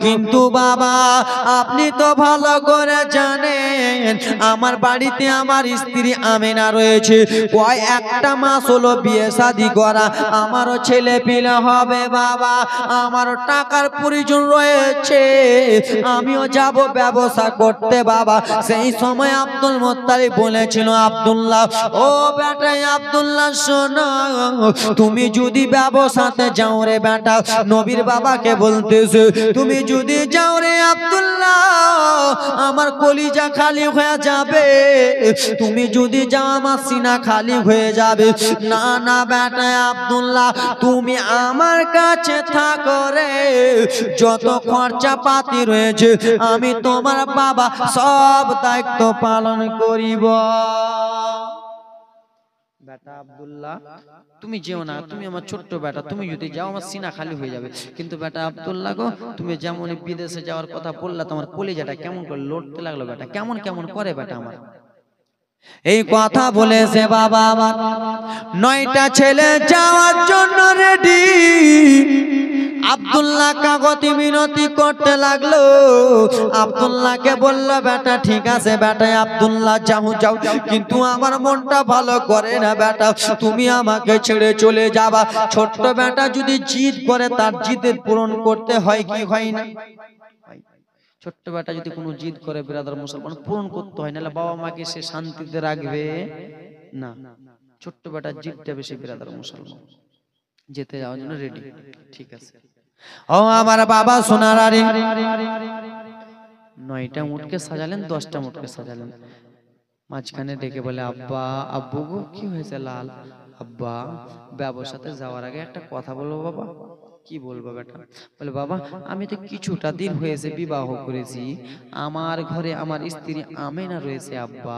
কিন্তু বাবা আপনি তো ভালো করে জানেন আমার বাড়িতে আমার স্ত্রী আমেনা রয়েছে, কয় একটা মাস হলো বিয়ে শাদী করা, আমারও ছেলে পিলে হবে বাবা, আমারও টাকার প্রয়োজন রয়েছে, আমিও যাব ব্যবসা করতে বাবা। সেই সময় আব্দুল মুত্তালিব বলেছিল, আব্দুল্লাহ ও বেটা আব্দুল্লাহ শোনো, তুমি যদি ব্যবসাতে যাও রে বেটা, নবীর বাবাকে বলতেছে তুমি যদি যাও রে আব্দুল্লাহ আমার কলিজা খালি হয়ে যাবে, তুমি যদি যাও আমার সিনা খালি হয়ে যাবে। না না বেটা আব্দুল্লাহ তুমি আমার কাছে থাকো রে, যত খরচা পাতি রয়েছে আমি তোমার বাবা সব দায়িত্ব পালন করিব। বেটা আব্দুল্লাহ তুমি যেও না, তুমি আমার ছোট্ট বেটা, তুমি যদি যাও আমার সিনা খালি হয়ে যাবে। কিন্তু বেটা আব্দুল্লাহ গো তুমি যেমন বিদেশে যাওয়ার কথা বললা তোমার কলিজাটা কেমন করে লড়তে লাগলো বেটা, কেমন কেমন করে বেটা আমার। এই কথা বলেছে বাবা আমার 9টা ছেলে যাওয়ার জন্য রেডি। আব্দুল্লাহ কাগতি মিনতি করতে লাগলো, আব্দুল্লাহকে বলল বেটা ঠিক আছে বেটা আব্দুল্লাহ যাও যাও, কিন্তু আমার মনটা ভালো করে না বেটা, তুমি আমাকে ছেড়ে চলে যাবা। ছোট্ট বেটা যদি জিদ করে তার জিদের পূরণ করতে হয় কি হয় না? ছোট্ট বেটা যদি কোনো জিদ করে বিরাদার মুসলমান পূরণ করতে হয়, নাহলে বাবা মাকে সে শান্তিতে রাখবে না। ছোট্ট বেটার জিদটা বেশি বিরাদার মুসলমান, যেতে যাওয়ার জন্য রেডি। ঠিক আছে ও আমার বাবা সোনারারি, 9টা উটকে সাজালেন, 10টা উটকে সাজালেন, মাঝখানে ডেকে বলে আব্বা আব্বু গো কি হয়েছে লাল? আব্বা ব্যবসাতে যাওয়ার আগে একটা কথা বলবো বাবা। কি বলবো বেটা? বলে বাবা আমি তো কিছুটা দিন হয়েছে বিবাহ করেছি, আমার ঘরে আমার স্ত্রী আমেনা রয়েছে আব্বা,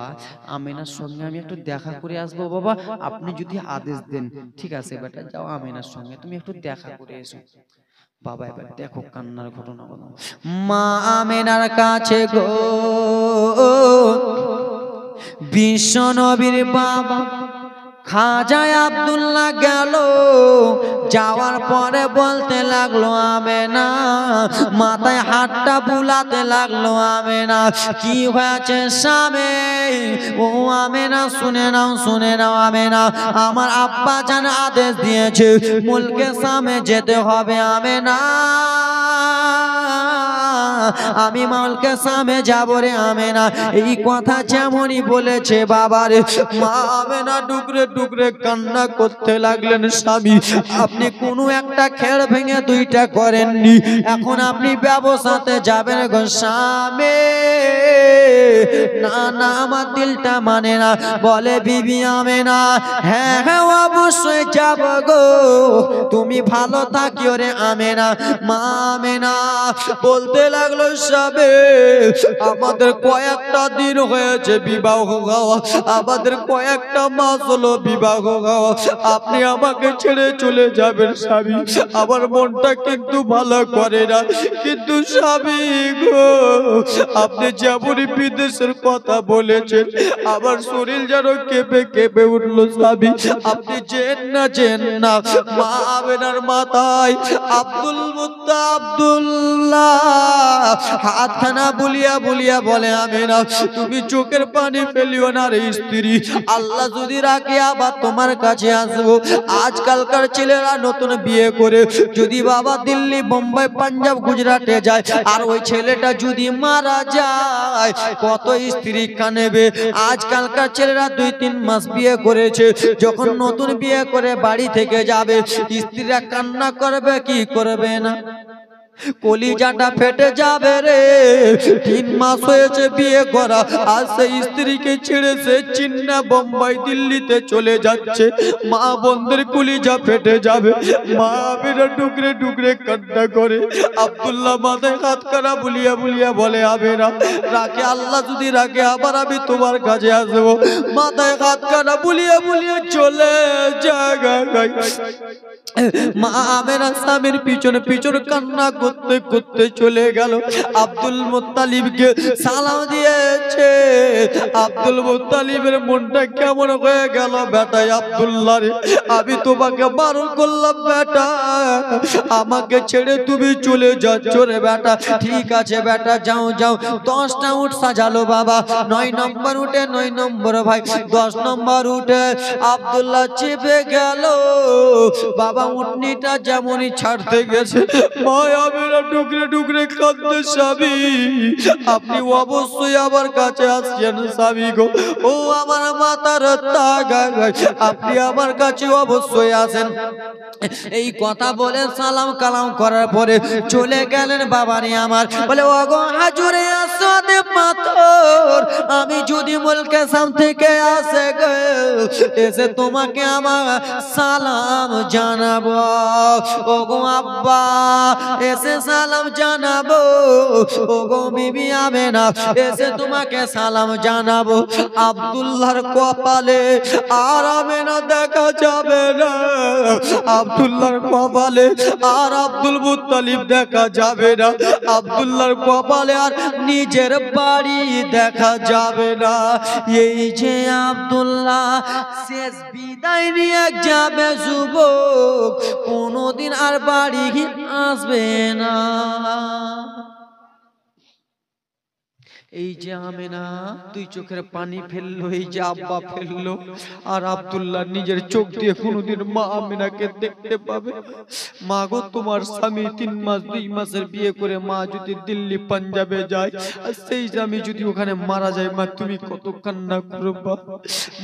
আমেনার সঙ্গে আমি একটু দেখা করে আসবো বাবা, আপনি যদি আদেশ দেন। ঠিক আছে বেটা যাও আমেনার সঙ্গে তুমি একটু দেখা করে এসো। বাবা এবার দেখো কান্নার ঘটনা বলো। মা আমেনার কাছে গো বিশ্ব নবীর বাবা খাজা আব্দুল্লাহ গেল, যাওয়ার পরে বলতে লাগলো আমেনা, মাথায় হাতটা বুলাতে লাগলো আমেনা, কি হয়েছে স্বামী? ও আমেনা শুনে নাও আমেনা, আমার আব্বা জান আদেশ দিয়েছে মুলকে সামে যেতে হবে আমেনা, আমি মালকে সামে যাব রে আমেনা। এই কথা যেমনই বলেছে বাবারে মা আমেনা ডুকরে ডুকরে কান্না করতে লাগলেন। স্বামী আপনি কোনো একটা খেড় ভেঙে 2টা করেননি, এখন আপনি ব্যবসাতে যাবেন গো স্বামী। না না আমার দিলটা মানে না। বলে বিবি আমেনা হ্যাঁ হ্যাঁ অবশ্যই যাব গো, তুমি ভালো থাকিও রে আমেনা। মা আমেনা বলতে লাগলো স্বামী আমাদের কয়েকটা দিন হয়েছে বিবাহ হওয়া, আমাদের কয়েকটা মাস হলো বিবাহ হওয়া, আপনি আমাকে ছেড়ে চলে যাবেন স্বামী, আমার মনটা কিন্তু ভালো করে না। কিন্তু স্বামী গো আপনি যেমনই বিদেশের কথা বলেছেন আমার শরীর যেন কেঁপে কেঁপে উঠলো স্বামী, আপনি যেন না। মা আমেনার মাথায় আব্দুল্লাহ হাতখানা বুলিয়া বুলিয়া বলে আমেনা তুমি চোখের পানি ফেলিও না রে স্ত্রী, আল্লাহ যদি রাখে আবার তোমার কাছে আসবো। আজকালকার ছেলেরা নতুন বিয়ে করে যদি বাবা দিল্লি বোম্বাই পাঞ্জাব গুজরাটে যায় আর ওই ছেলেটা যদি মারা যায় কত স্ত্রী কানেবে। আজকালকার ছেলেরা 2-3 মাস বিয়ে করেছে, যখন নতুন বিয়ে করে বাড়ি থেকে যাবে স্ত্রীরা কান্না করবে কি করবে না? কলিজাটা ফেটে যাবে রে। 3 মাস হয়েছে বিয়ে করা আর সেই স্ত্রীকে ছেড়ে সে চিন্না বোম্বাই দিল্লিতে চলে যাচ্ছে, মা বোনদের কলিজা ফেটে যাবে। মা মেয়েরা ডুকরে ডুকরে কান্না করে। আব্দুল্লাহ মাথায় হাত কানা বুলিয়া বুলিয়া বলে আবেরা রাখে আল্লাহ যদি রাখে আবার আমি তোমার কাছে আসবো। মাথায় হাত কানা বুলিয়া বুলিয়া চলে যায়। মা আমেনা স্বামীর পিছনে পিছনে কান্না করতে করতে চলে গেল। আব্দুল মুত্তালিবকে সালাম দিয়েছে। আব্দুল মুত্তালিবের মনটা কেমন হয়ে গেল, বেটা আব্দুল্লাহ রে, আমি তোমাকে বারণ করলাম বেটা, আমাকে ছেড়ে তুমি চলে যাচ্ছ রে বেটা। ঠিক আছে বেটা, যাও যাও। 10টা উট সাজালো বাবা, 9 নম্বর উঠে 9 নম্বর ভাই 10 নম্বর উঠে আব্দুল্লাহ চেপে গেল। বাবা উটনিটা যেমনই ছাড়তে গেছে, মায়াবেরা টুকরে টুকরে কাঁদতে, স্বামী আপনি অবশ্যই আমার কাছে আসছেন স্বামী গো, ও আমার মাতার তাগা, আপনি আমার কাছে অবশ্যই আসেন। এই কথা বলে সালাম কালাম করার পরে চলে গেলেন বাবারে আমার। বলে ওগো হাজুরে আসতে পাথর, আমি যদি মুলকে সাম থেকে আসে গো, এসে তোমাকে আমার সালাম জানাবো। ওগো আব্বা এসে সালাম জানাবো, ওগো বিবি আমেনা এসে তোমাকে সালাম জানাবো। আব্দুল্লাহর কপালে আর আমেনা দেখা যাবে না, আব্দুল্লাহর কপালে আর আব্দুল মুত্তালিব দেখা যাবে না, আব্দুল্লাহর কপালে আর নিজের বাড়ি দেখা যাবে না। এই যে আব্দুল্লাহ শেষ বিদায় নিয়ে যাবে যুবক, কোনোদিন আর বাড়ি আসবে না। এই যে আমেনা 2 চোখের পানি ফেললো, এই যে আব্বা ফেললো, আর আব্দুল্লাহ নিজের চোখ দিয়ে কোনোদিন মা আমেনাকে দেখতে পাবে। মা গো, তোমার স্বামী 3 মাস 2 মাসের বিয়ে করে মা যদি দিল্লি পাঞ্জাবে যায়, আর সেই স্বামী যদি ওখানে মারা যায়, মা তুমি কত কান্না করবা।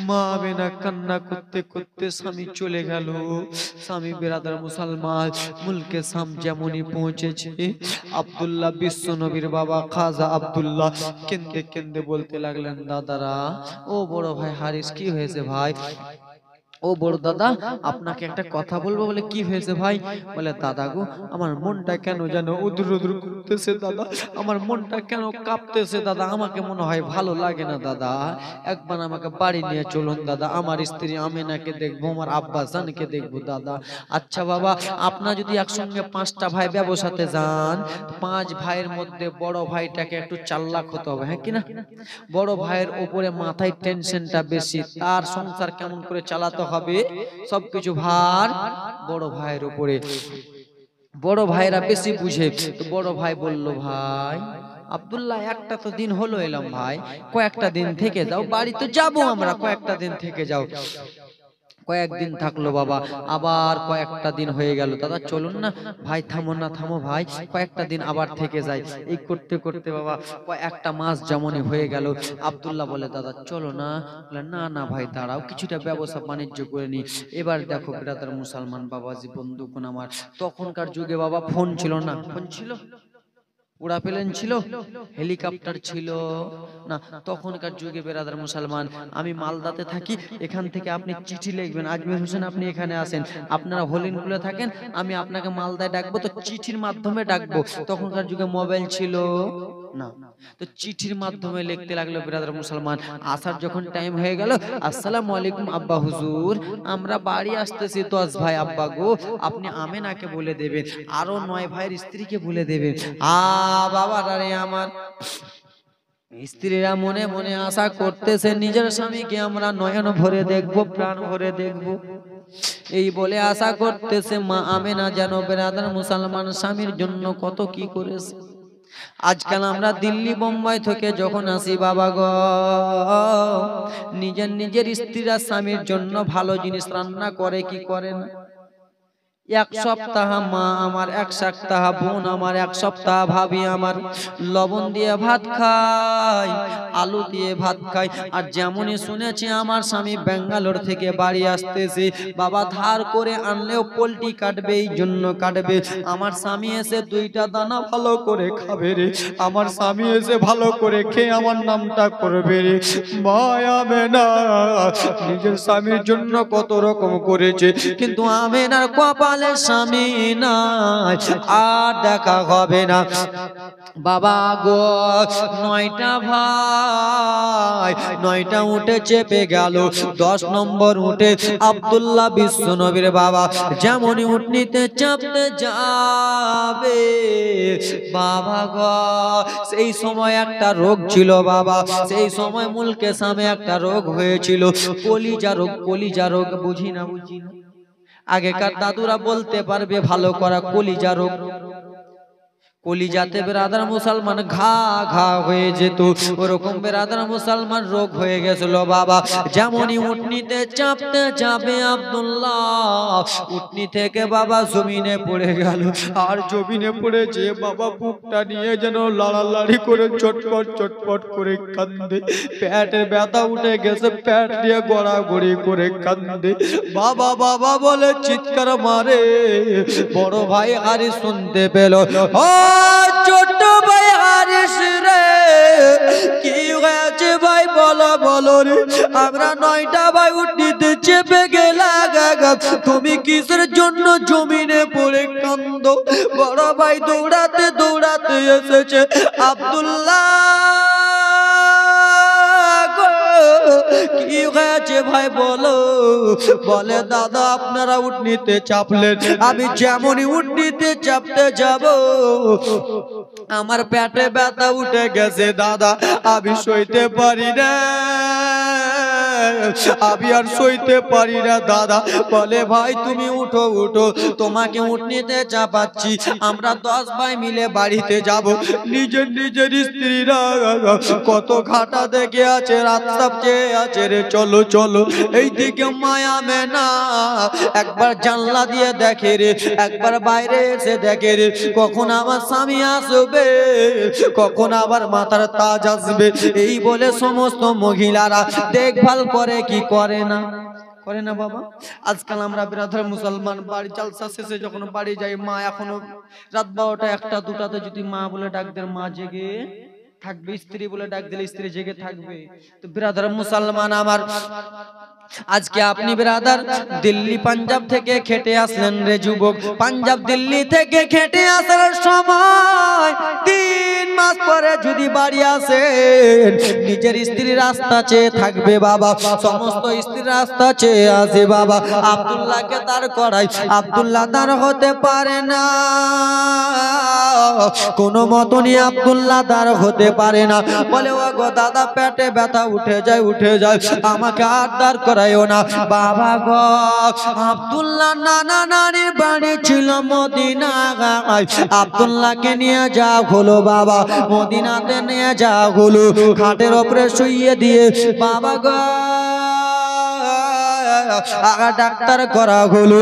মা আমেনা কান্না করতে করতে স্বামী চলে গেল। স্বামী বেরাদার মুসলমান মুলকে শাম যেমনই পৌঁছেছে, আব্দুল্লাহ বিশ্ব নবীর বাবা খাজা আব্দুল্লাহ কেন্দে কেন্দে বলতে লাগলেন, দাদারা, ও বড় ভাই হারিস, কি হয়েছে ভাই? ও বড় দাদা, আপনাকে একটা কথা বলবো। বলে কি হয়েছে ভাই? বলে দাদা গো, আমার মনটা কেন যেন উদুর উদুর করতেছে দাদা, আমার মনটা কেন কাঁপতেছে দাদা, আমাকে মনে হয় ভালো লাগে না দাদা, একবার আমাকে বাড়ি নিয়ে চলুন দাদা, আমার স্ত্রী আমেনাকে দেখবো, আমার আব্বা জানকে দেখবো দাদা। আচ্ছা বাবা, আপনার যদি একসঙ্গে 5টা ভাই ব্যবসাতে যান, 5 ভাইয়ের মধ্যে বড় ভাইটাকে একটু চালাক হতে হবে, হ্যাঁ কিনা? বড় ভাইয়ের উপরে মাথায় টেনশনটা বেশি, তার সংসার কেমন করে চালাতে হবে সবকিছু ভার বড় ভাইয়ের উপরে, বড় ভাইরা বেশি বুঝে। তো বড় ভাই বলল, ভাই আব্দুল্লাহ, একটা তো দিন হলো এলাম ভাই, কয়েকটা দিন থেকে যাও, বাড়ি তো যাবো আমরা, কয়েকটা দিন থেকে যাও। কয়েকদিন থাকলো বাবা, আবার কয়েকটা দিন হয়ে গেল, দাদা চলুন না ভাই, থামো না থামো ভাই, কয়েকটা দিন আবার থেকে যাই। এই করতে করতে বাবা কয়েকটা মাস যেমনই হয়ে গেল। আব্দুল্লাহ বলে, দাদা চলো না। বলে, না না ভাই দাঁড়াও, কিছুটা ব্যবসা বাণিজ্য করে নি। এবার দেখো ব্রাদার মুসলমান বাবাজি বন্ধুগণ আমার, তখনকার যুগে বাবা ফোন ছিল না, ফোন ছিল, উড়া প্লেন ছিল, হেলিকপ্টার ছিল না। তখনকার যুগে বেরাদার মুসলমান, আমি মালদাতে থাকি, এখান থেকে আপনি চিঠি লিখবেন, আজমির হোসেন আপনি এখানে আসেন, আপনারা হলিনগুলো থাকেন, আমি আপনাকে মালদায় ডাকবো, তো চিঠির মাধ্যমে ডাকবো। তখনকার যুগে মোবাইল ছিল না, তো চিঠির মাধ্যমে লিখতে লাগলো ব্রাদার মুসলমান। আসার যখন টাইম হয়ে গেল, আসসালামু আলাইকুম আব্বা হুজুর, আমরা বাড়ি আসতেছি 10 ভাই, আব্বা গো আপনি আমেনাকে বলে দেবেন, আরো 9 ভাইয়ের স্ত্রীকে বলে দেবেন। বাবারা রে আমার, স্ত্রীরা মনে মনে আশা করতেছে নিজের স্বামীকে আমরা নয়ন ভরে দেখবো, প্রাণ ভরে দেখবো, এই বলে আশা করতেছে মা আমেনা যেন বেরাদার মুসলমান স্বামীর জন্য কত কি করেছে। আজকাল আমরা দিল্লি বোম্বাই থেকে যখন আসি বাবা গো, নিজের স্ত্রীরা স্বামীর জন্য ভালো জিনিস রান্না করে কি করে না? 1 সপ্তাহ মা আমার, 1 সপ্তাহ বোন আমার, 1 সপ্তাহ ভাবি আমার লবণ দিয়ে ভাত খায়, আলু দিয়ে ভাত খায়। আর যেমনই শুনেছি আমার স্বামী বেঙ্গালোর থেকে বাড়ি আসতেছে, বাবা ধার করে আনলেও পোল্ট্রি কাটবে, এই জন্য কাটবে। আমার স্বামী এসে 2টা দানা ভালো করে খাবে রে, আমার স্বামী এসে ভালো করে খেয়ে আমার নামটা করবে রে। মায়া আমেনা নিজের স্বামীর জন্য কত রকম করেছে, কিন্তু আমেনার কপাল বলে স্বামী নাই, আর দেখা হবে না। বাবা গো, 9টা ভাই 9টা উঠে চেপে গেল। 10 নম্বর উঠে আব্দুল্লাহ বিশ্ব নবীর বাবা যেমনই উঠনিতে চাপতে যাবে, বাবা গো সেই সময় একটা রোগ ছিল বাবা, সেই সময় মুলকে সামে একটা রোগ হয়েছিল, কলিজা রোগ। কলিজা রোগ বুঝি না আগেকার দাদুরা বলতে পারবে ভালো করা, কলিজা রোগ। কলিজাতে বেরাদার মুসলমান ঘা ঘা হয়ে যেত, ওরকম বেরাদার মুসলমান রোগ হয়ে গেছিল বাবা। যেমনই উটনিতে চাপতে যাবে আব্দুল্লাহ, উটনি থেকে বাবা জমিনে পড়ে গেল। আর জমিনে পড়ে যে বাবা বুকটা নিয়ে যেন লাড়ালাড়ি করে চটপট চটপট করে কান্দে, পেটের ব্যথা উঠে গেছে, পেট দিয়ে গড়াগড়ি করে কান্দে, বাবা বাবা বলে চিৎকার মারে। বড় ভাই হারিস শুনতে পেল, ছোট ভাই হারিস রে কি হয়েছে ভাই বলো বলো রে, আমরা 9টা ভাই উঠনিতে চেপে গেলাম, তুমি কিসের জন্য জমিনে পড়ে কান্দো? বড় ভাই দৌড়াতে দৌড়াতে এসেছে, আব্দুল্লাহ কি হয়েছে ভাই বলো? বলে দাদা আপনারা উঠনিতে চাপলেন, আমি যেমনই উঠনিতে চাপতে যাব আমার পেটে ব্যথা উঠে গেছে দাদা, আমি সইতে পারি না, আমি আর সইতে পারি না দাদা। বলে ভাই তুমি উঠো উঠো, তোমাকে উঠনিতে চাপাচ্ছি, আমরা 10 ভাই মিলে বাড়িতে যাব। নিজের নিজের স্ত্রীরা কত ঘাটা দেখে আছে, রাস্তা চেয়ে আছে রে, চলো চলো। এইদিকে মায়া মেনা একবার জানলা দিয়ে দেখে রে, একবার বাইরে এসে দেখে রে, কখন আমার স্বামী আসবে, কখন আবার মাথার তাজ আসবে। এই বলে সমস্ত মহিলারা দেখভাল করে কি করে না, করে না বাবা? আজকাল আমরা বিরাধর মুসলমান বাড়ি জালসা শেষে যখন বাড়ি যাই, মা এখনো রাত 12টা 1টা 2টাতে যদি মা বলে ডাক দেন, মা জেগে থাকবে, স্ত্রী বলে ডাক দিলে স্ত্রী জেগে থাকবে। তো বিরাধর মুসলমান আমার, আজকে আপনি বিরাদার দিল্লি পাঞ্জাব থেকে খেটে আসলেন রে যুবক, পাঞ্জাব দিল্লি থেকে খেটে আসার সময় 3 মাস পরে যদি বাড়ি আসেন, নিজের স্ত্রী রাস্তা চেয়ে থাকবে বাবা, সমস্ত স্ত্রী রাস্তা চেয়ে আসে বাবা। আব্দুল্লাহকে দাঁড় করাই, আব্দুল্লাহ দাঁড় হতে পারে না, কোনো মতনই আব্দুল্লাহ দাঁড় হতে পারে না। বলে ও গো দাদা পেটে ব্যথা উঠে যায় উঠে যায়, আমাকে আর দাঁড় করাইও না বাবা গো। আব্দুল্লাহ নানা নানির বাড়ি ছিল মদিনা, আব্দুল্লাহকে নিয়ে যা হলো বাবা, মদিনাতে নিয়ে যা হলো, খাটের ওপরে শুইয়ে দিয়ে বাবা গো আগা ডাক্তার করা হলো,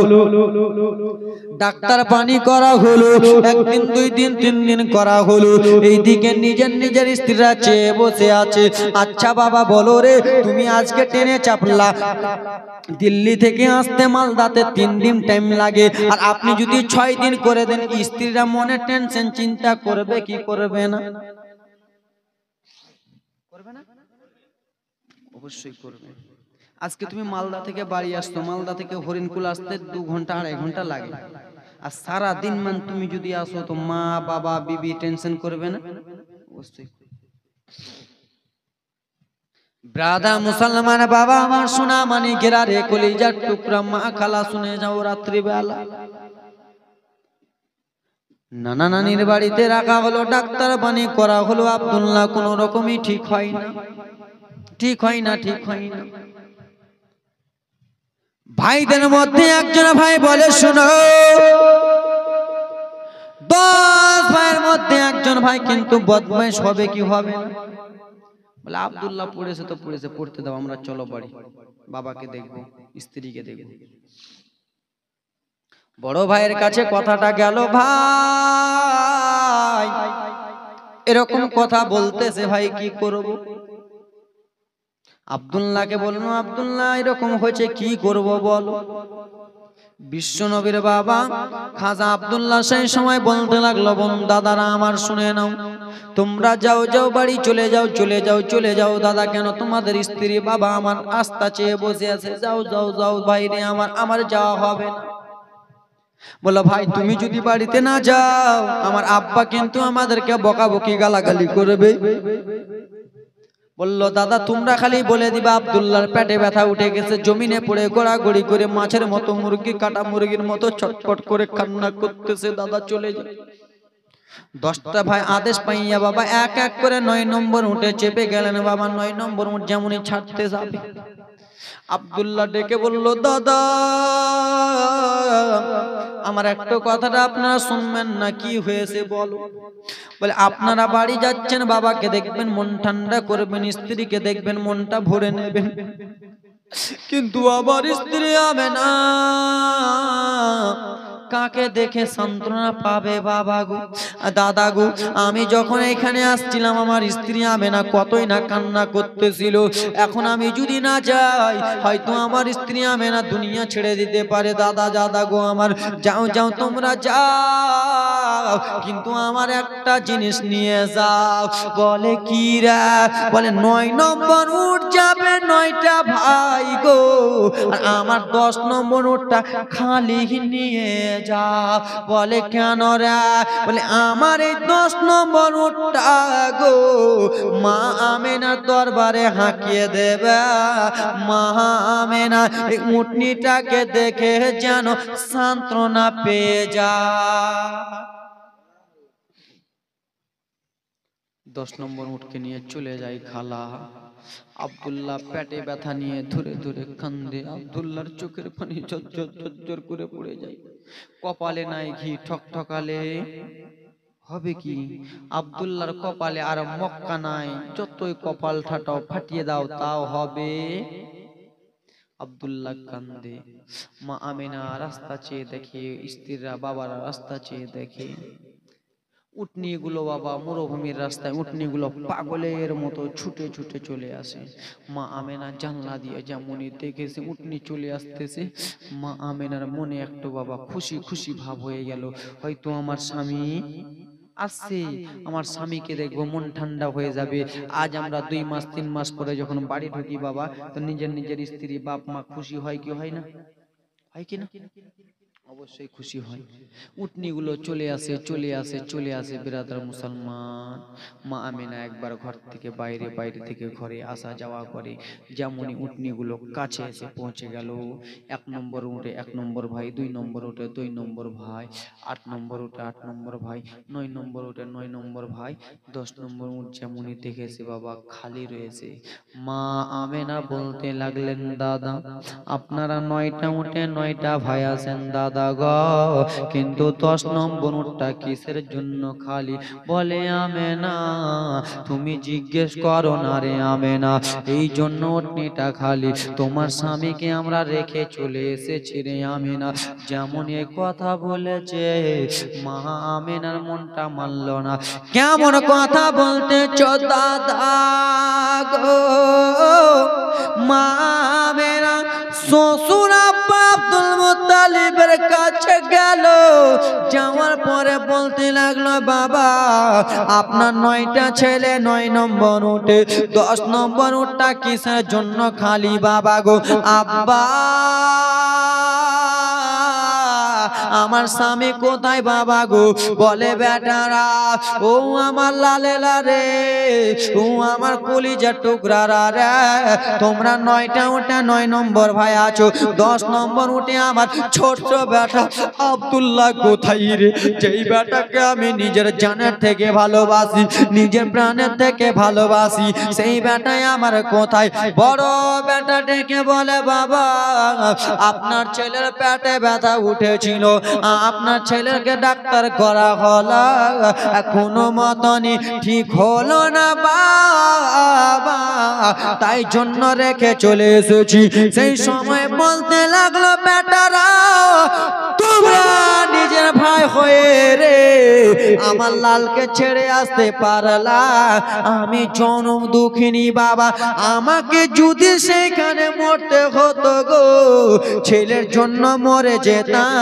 ডাক্তার পানি করা হলো, 1 দিন 2 দিন 3 দিন করা হলো। এইদিকে নিজের নিজের স্ত্রীরা চেয়ে বসে আছে। আচ্ছা বাবা বলো রে, তুমি আজকে ট্রেনে চাপলা, দিল্লি থেকে আসতে মালদাতে 3 দিন টাইম লাগে, আর আপনি যদি 6 দিন করে দেন, স্ত্রীরা মনে টেনশন চিন্তা করবে কি করবে না? করবে না? অবশ্যই করবে। আজকে তুমি মালদা থেকে বাড়ি আসতো, মালদা থেকে হরিণকুল আসতে 2 ঘন্টা 2.5 ঘন্টা লাগে, আর সারা দিন মান তুমি যদি আসো তো মা বাবা বিবি টেনশন করবে না? অবশ্যই। ব্রাদার মুসলমান বাবা আমার সোনা মানি গেরা রে, কলিজার টুকরা মা খালা শুনে যাও রাত্রি বেলা, নানা নানির বাড়িতে রাখা হলো, ডাক্তার পানি করা হলো, আব্দুল্লাহ কোন রকমই ঠিক হয় না, ঠিক হয় না, ঠিক হয় না। ভাইদের মধ্যে একজন ভাই বলে শোনো, 10 ভাইয়ের মধ্যে একজন ভাই কিন্তু বদমাইশ হবে কি হবে না? বলে আব্দুল্লাহ পড়েছে তো পড়েছে, পড়তে দাও, আমরা চলো বাড়ি, বাবাকে দেখবো, স্ত্রীকে দেখবো। বড় ভাইয়ের কাছে কথাটা গেল, ভাই এরকম কথা বলতেছে, ভাই কি করব? আব্দুল্লাহকে বললো, আব্দুল্লাহ এরকম হয়েছে কি করব বলো? বিশ্ব নবীর বাবা খাজা আব্দুল্লাহ সেই সময় বলতে লাগলো, দাদারা আমার শুনে নাও, তোমরা যাও যাও বাড়ি চলে যাও, চলে যাও, চলে যাও। দাদা কেন? তোমাদের স্ত্রী বাবা আমার আস্থা চেয়ে বসে আছে, যাও যাও যাও বাইরে, আমার যাওয়া হবে না। বললো ভাই তুমি যদি বাড়িতে না যাও আমার আব্বা কিন্তু আমাদেরকে বকাবকি গালাগালি করবে। বললো দাদা তোমরা খালি বলে দিবা আব্দুল্লাহর পেটে ব্যথা উঠে গেছে, জমিনে পড়ে গোড়াগড়ি করে মাছের মতো মুরগি কাটা মুরগির মতো ছটফট করে কান্না করতেছে, দাদা চলে যায়। 10টা ভাই আদেশ পাইয়া বাবা এক এক করে 9 নম্বর উঠে চেপে গেলেন। বাবা 9 নম্বর উঠ যেমনই ছাড়তে যাবে আব্দুল্লাহ ডেকে বলল দাদা আমার একটা কথাটা আপনারা শুনবেন না, কি হয়েছে বলো। বলে আপনারা বাড়ি যাচ্ছেন, বাবাকে দেখবেন মন ঠান্ডা করবেন, স্ত্রীকে দেখবেন মনটা ভরে নেবেন, কিন্তু আবার স্ত্রী আমেনা কাকে দেখে সান্ত্বনা পাবে বাবা গো দাদা গো। আমি যখন এখানে আসছিলাম আমার স্ত্রী আমেনা কতই না কান্না করতেছিল, এখন আমি যদি না যাই হয়তো আমার স্ত্রী আমেনা দুনিয়া ছেড়ে দিতে পারে। দাদা দাদা গো আমার যাও যাও তোমরা যাও, কিন্তু আমার একটা জিনিস নিয়ে যাও। বলে কি রে? বলে 9 নম্বর উঠ যাবে 9টা ভাই গো, আর আমার 10 নম্বর উঠটা খালি নিয়ে যা। বলে কেন রে? বলে আমার এই 10 নম্বর উটটা গো মা আমেনার দরবারে হাঁকিয়ে দেবে। মা আমেনা এই উটনিটাকে দেখে যেন সান্ত্বনা পেয়ে যা। 10 নম্বর উটকে নিয়ে চলে যায় খালা। আব্দুল্লাহ পেটে ব্যথা নিয়ে ধরে ধরে কান্দে, আব্দুল্লাহর চোখের পানি ঝরঝর ঝরঝর করে পড়ে যায়। কপালে নাই ঘি ঠকঠকালে হবে কি? আব্দুল্লাহর কপালে আর মক্কা নাই, যতই কপাল ঠাটাও ফাটিয়ে দাও তাও হবে। আব্দুল্লাহ কান্দে। মা আমিনা রাস্তা চেয়ে দেখে, স্ত্রীরা বাবারা রাস্তা চেয়ে দেখে, উটনিগুলো বাবা মরুভূমির রাস্তায় উটনিগুলো পাগলের মতো ছুটে ছুটে চলে আসে। মা আমেনা জানলা দিয়ে যেমনই দেখেছে উটনি চলে আসতেছে, মা আমেনার মনে একটু বাবা খুশি খুশি ভাব হয়ে গেল, হয়তো আমার স্বামী আসছে, আমার স্বামীকে দেখবো মন ঠান্ডা হয়ে যাবে। আজ আমরা 2 মাস 3 মাস পরে যখন বাড়ি ঢুকি বাবা, তো নিজের নিজের স্ত্রী বাপ মা খুশি হয় কি হয় না? হয় কি না? অবশ্যই খুশি হয়। উটনিগুলো চলে আসে চলে আসে চলে আসে বিরাদার মুসলমান। মা আমিনা একবার ঘর থেকে বাইরে, বাইরে থেকে ঘরে আসা যাওয়া করে। যেমনই উটনিগুলো কাছে এসে পৌঁছে গেল, 1 নম্বর উঠে 1 নম্বর ভাই, 2 নম্বর উঠে 2 নম্বর ভাই, 8 নম্বর উঠে 8 নম্বর ভাই, 9 নম্বর উঠে 9 নম্বর ভাই, 10 নম্বর উঠ যেমনই দেখেছে বাবা খালি রয়েছে। মা আমিনা বলতে লাগলেন দাদা আপনারা 9টা উঠে 9টা ভাই আছেন দাদা গো, কিন্তু 10 নম্বর উটটা কিসের জন্য খালি? বলে আমেনা তুমি জিজ্ঞেস করো না রে আমেনা, এই জন্য উটনিটা খালি, তোমার স্বামীকে আমরা রেখে চলে এসেছি রে আমেনা। যেমন এই কথা বলেছে মা আমেনার মনটা মানল না। কেমন কথা বলতেছ দাদা গো? মা আমেনা শ্বশুর আব্বা আব্দুল মুত্তালিবের কাছে গেল, যাওয়ার পরে বলতে লাগলো বাবা আপনার 9টা ছেলে 9 নম্বর উঠে, 10 নম্বর উঠটা কিসের জন্য খালি বাবা গো? আব্বা আমার স্বামী কোথায় বাবা গো? বলে বেটারা ও আমার লালেলা রে, ও আমার কলিজার টুকরারা রে, তোমরা 9টা উঠে 9 নম্বর ভাই আছো, 10 নম্বর উঠে আমার ছোট্ট বেটা আব্দুল্লাহ কোথায় রে? যেই বেটাকে আমি নিজের জানের থেকে ভালোবাসি, নিজের প্রাণের থেকে ভালোবাসি, সেই বেটাই আমার কোথায়? বড় বেটা ডেকে বলে বাবা আপনার ছেলের পেটে ব্যথা উঠেছিল, আপনার ছেলেকে ডাক্তার করা হলো, কোনো মতনই ঠিক হলো না বাবা, তাই জন্য রেখে চলে এসেছি। সেই সময় বলতে লাগলো বেটারা তোমরা নিজের ভাই হয়ে রে আমার লালকে ছেড়ে আসতে পারলা, আমি জনম দুঃখিনী বাবা, আমাকে যদি সেখানে মরতে হতো গো ছেলের জন্য মরে যেতাম,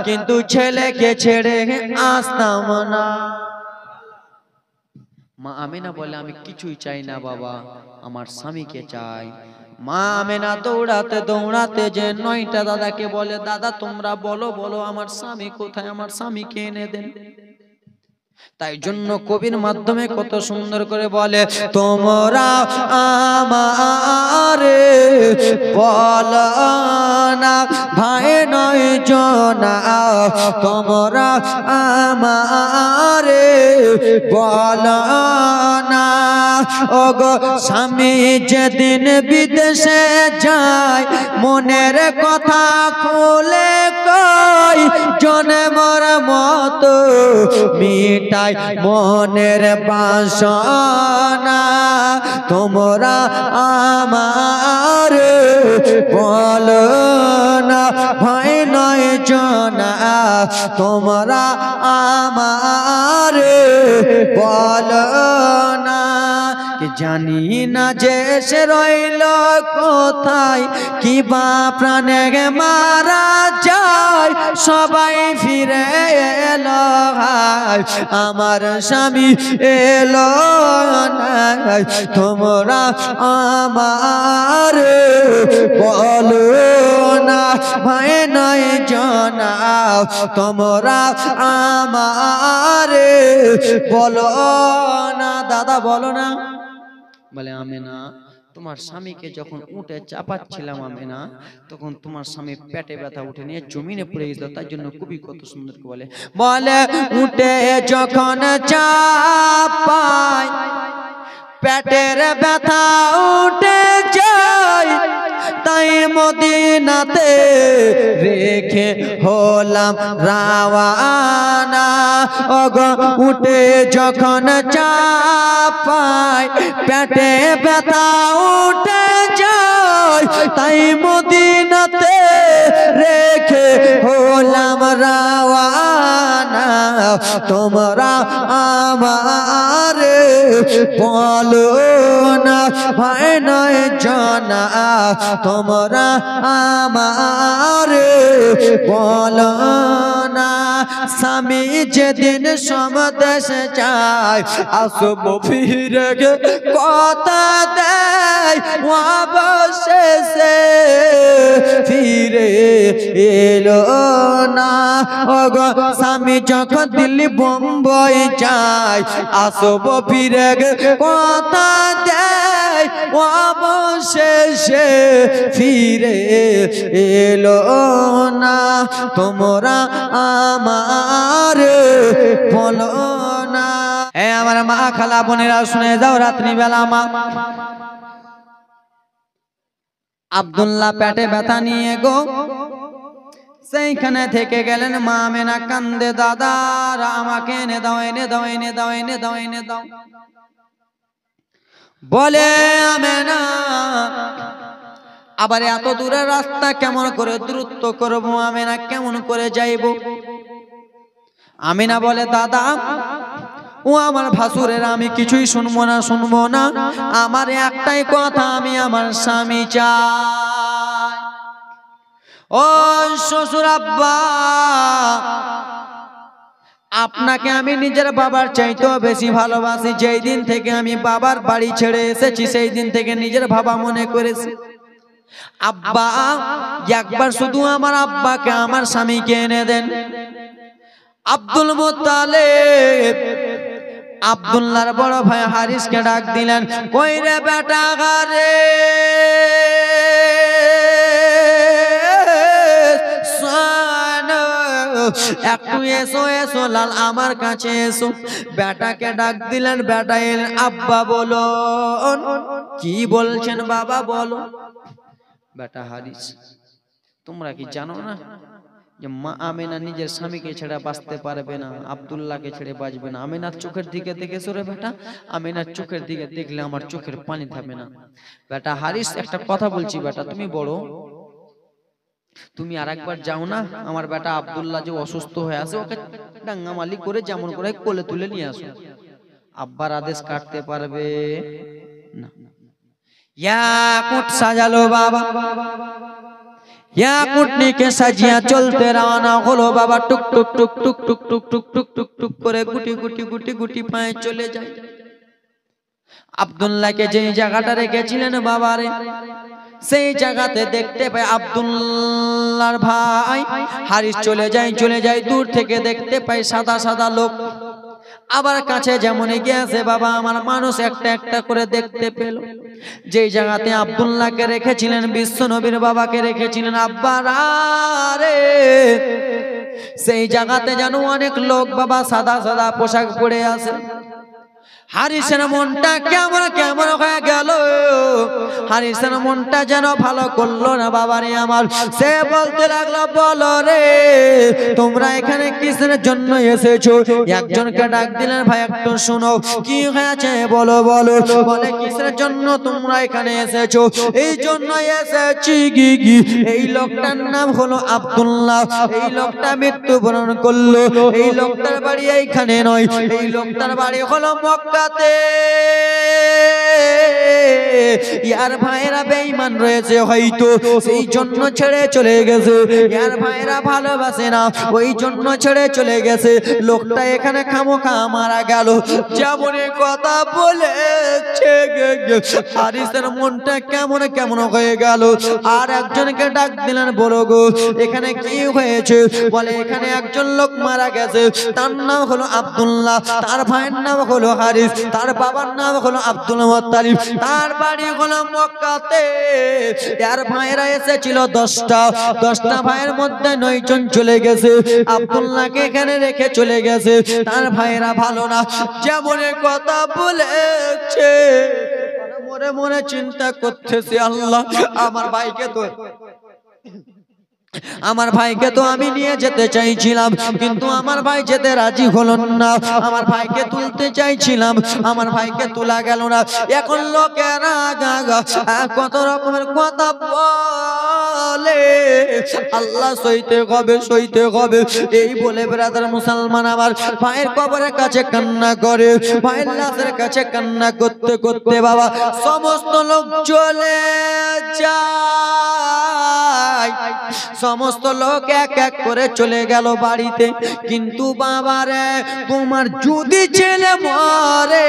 কিন্তু ছেলেকে ছেড়ে আসতাম না। মা আমিনা বলে আমি কিছুই চাই না বাবা, আমার স্বামীকে চাই। মা আমেনা দৌড়াতে দৌড়াতে যে 9টা দাদাকে বলে, দাদা তোমরা বলো বলো আমার স্বামী কোথায়, আমার স্বামীকে এনে দেন। তাই জন্য কবির মাধ্যমে কত সুন্দর করে বলে, তোমরা আমারে বলো না ভাই 9 জনা, তোমরা আমারে বলো না। ওগো স্বামী যেদিন বিদেশে যায় মনের কথা খুলে কই, জন্মের মতো মিটাই মনের বাসনা। তোমরা আমার বলো না ভাই 9 জনা, তোমরা আমার বলো না। কি জানি না যে সে রইল কোথায়, কি বা প্রাণে মারা যায়, সবাই ফিরে এলো আমার স্বামী এলো না। তোমরা আমার বলো না ভাই 9 জনা, তোমরা আমার বলো না। দাদা বলো না। বলে আমেনা তোমার স্বামীকে যখন উঠে চাপাচ্ছিলাম আমেনা, তখন তোমার স্বামী পেটে ব্যথা উঠে নিয়ে জমিনে পড়ে গেছিল, তার জন্য খুবই কত সুন্দর বলে, বলে উঠে যখন চাপাই পেটের ব্যথা উঠে যায়, তাই মদিনাতে রেখে হলাম রাওয়ানা। ওগো উঠে যখন চাপাই পেটে ব্যথা উঠে যায়, তাই মদিনাতে রেখে হলাম রাওয়ানা। তোমরা আমার বলো না ভাই 9 জনা, তোমরা আমার বলো না। স্বামী যেদিন সমদেশে যায় আসবো ফিরে কথা দেয়, অবশেষে ফিরে এলো না। ওগো স্বামী যখন দিল্লি বোম্বাই যায় আসবো ফিরে কথা দেয়, অবশেষে ফিরে এলো না। তোমরা আমার বলো না। আমার মা খালা বোনেরা শুনে যাও, রাত্রিবেলা মা আব্দুল্লাহ পেটে ব্যথা নিয়ে গো সেইখানে থেকে গেলেন। মা আমেনা কান্দে, দাদার আমাকে এনে দাও এনে দাও এনে দাও এনে দাও এনে দাও। বলে আমেনা আবার এত দূরের রাস্তা কেমন করে দূরত্ব করবো, আমেনা কেমন করে যাইব? আমেনা বলে, দাদা ও আমার ভাসুরের আমি কিছুই শুনবো না শুনবো না, আমার একটাই কথা, আমি আমার স্বামী চাই। ও শ্বশুর আব্বা, আপনাকে আমি নিজের বাবার চাইতেও বেশি ভালোবাসি। যেই দিন থেকে আমি বাবার বাড়ি ছেড়ে এসেছি সেই দিন থেকে নিজের বাবা মনে করেছি। আব্বা একবার শুধু আমার আব্বাকে আমার স্বামীকে এনে দেন। আব্দুল মুত্তালিব আব্দুল্লাহর বড় ভাই হারিসকে ডাক দিলেন, কই রে বেটা গারে, একটু এসো এসো লাল আমার কাছে এসো। বেটাকে ডাক দিলেন, বেটা এলেন। আব্বা বলো, কি বলছেন বাবা বলো। বেটা হারিস, তোমরা কি জানো না যে মা আমেনা নিজের স্বামীকে ছেড়ে বাঁচতে পারবে না, আব্দুল্লাহকে ছেড়ে বাঁচবে না। আমেনার চোখের দিকে দেখেছো রে বেটা, আমেনার চোখের দিকে দেখলে আমার চোখের পানি থামে না। বেটা হারিস, একটা কথা বলছি বেটা, তুমি বড়, তুমি আর একবার যাও না, আমার বেটা আব্দুল্লাহ যে অসুস্থ হয়ে আছে ওকে ডাঙ্গামালি করে যেমন করে কোলে তুলে নিয়ে আসো। আব্বার আদেশ কাটতে পারবে না। ইয়াকুট সাজালো বাবা, ইয়াকুটনিকে সাজিয়া চলতে রওনা হলো বাবা। টুক টুক টুক টুক টুক টুক টুক টুক টুক টুক করে গুটি গুটি গুটি গুটি পায়ে চলে যায়। আব্দুল্লাহকে যে জায়গাটা রেখেছিলেন বাবারে সেই জায়গাতে দেখতে পাই আব্দুল্লাহর ভাই হারিস চলে যায় দূর থেকে দেখতে পাই সাদা সাদা লোক। আবার কাছে যেমন গিয়েছে বাবা আমার মানুষ একটা একটা করে দেখতে পেল। যেই জায়গাতে আব্দুল্লাহকে রেখেছিলেন, বিশ্ব নবীর বাবাকে রেখেছিলেন আব্বারা রে, সেই জায়গাতে যেন অনেক লোক বাবা সাদা সাদা পোশাক পরে আছে। হারিসের মনটা কেমন কেমন হয়ে গেল, হারিসের মনটা যেন ভালো করলো না বাবারে আমার। সে বলতে লাগলো, বলো রে তোমরা এখানে কিসের জন্য এসেছো? একজনকে ডাক দিলেন, ভাই একটু শোনো কি হয়েছে বলো বলো। বলে কিসের জন্য তোমরা এখানে এসেছো? এই জন্য এসেছি গি এই লোকটার নাম হলো আব্দুল্লাহ, এই লোকটা মৃত্যুবরণ করলো, এই লোকটার বাড়ি এইখানে নয়, এই লোকটার বাড়ি হলো মক্কাতে। ইয়ার ভাইরা বেঈমান রয়েছে হয়তো, সেই জন্য ছেড়ে চলে গেছে। ইয়ার ভাইরা ভালোবাসে না, ওই জন্য ছেড়ে চলে গেছে। লোকটা এখানে খামোখা মারা গেল। যেমন কথা বলেছে হারিসের মনটা কেমন কেমন হয়ে গেল। আর একজনকে ডাক দিলেন, বলো গো এখানে কি হয়েছে? বলে এখানে একজন লোক মারা গেছে, তার নাম হলো আব্দুল্লাহ, তার ভাইয়ের নাম হলো হারিস, তার বাবার নাম হলো আব্দুল মুত্তালিব, তার বাড়ি হলো মক্কাতে। তার ভাইরা এসেছিল 10টা ভাইয়ের মধ্যে 9 জন চলে গেছে, আব্দুল্লাহকে এখানে রেখে চলে গেছে। তার ভাইরা ভালো না, যেমন কথা বলেছে মনে মনে চিন্তা করতেছে, আল্লাহ আমার ভাইকে তো আমি নিয়ে যেতে চাইছিলাম, কিন্তু আমার ভাই যেতে রাজি হলো না। আমার ভাইকে তুলতে চাইছিলাম, আমার ভাইকে তোলা গেল না। এখন লোকেরা কত রকমের কথা বলে, আল্লাহ সইতে হবে। এই বলে ব্রাদার মুসলমান আমার ভাইয়ের কবরের কাছে কান্না করে, ভাইয়ের লাশের কাছে কান্না করতে করতে বাবা সমস্ত লোক চলে যায়। সমস্ত লোক এক এক করে চলে গেল বাড়িতে। কিন্তু বাবারে তোমার যদি ছেলে মরে,